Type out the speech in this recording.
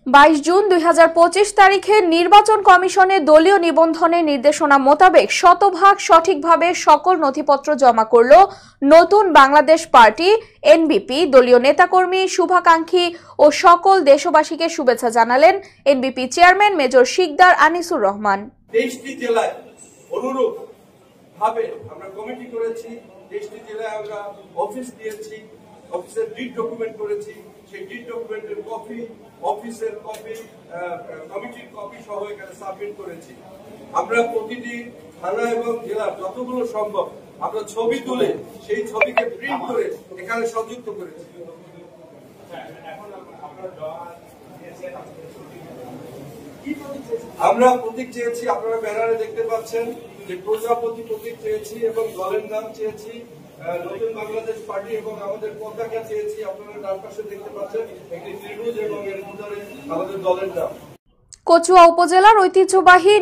22 June 2025 তারিখে নির্বাচন কমিশনে দলীয় নিবন্ধনের নির্দেশনা মোতাবেক শতভাগ সঠিকভাবে সকল নথিপত্র জমা করল নতুন বাংলাদেশ পার্টি এনবিপি। দলীয় নেতাকর্মী, শুভাকাঙ্ক্ষী ও সকল দেশবাসীকে শুভেচ্ছা জানালেন NBP chairman major Sikder Anisur Rahman. 23টি জেলায় অনুরূপ ভাবে আমরা কমিটি করেছি, 23টি জেলায় আমরা অফিস দিয়েছি, অফিসের ডিড ডকুমেন্ট করেছি, সেই ডিড ডকুমেন্টের কপি, অফিসের কপি, কমিটির কপি সহ এখানে সাবমিট করেছি। আমরা প্রতিটি থানা এবং জেলার যতগুলো সম্ভব আমরা ছবি তুলে সেই ছবিকে প্রিন্ট করে এখানে সংযুক্ত করেছি। আমরা প্রতীক চেয়েছি, আপনারা ব্যানারে দেখতে পাচ্ছেন যে প্রজাপতি প্রতীক চেয়েছি এবং দলের নাম চেয়েছি নতুন বাংলাদেশ পার্টি এবং আমাদের পতাকা চেয়েছি। আপনারা ডান পাশে দেখতে পাচ্ছেন একটি ত্রিভুজ এবং এর ভিতরে আমাদের দলের নাম। কচুয়া উপজেলার ঐতিহ্যবাহী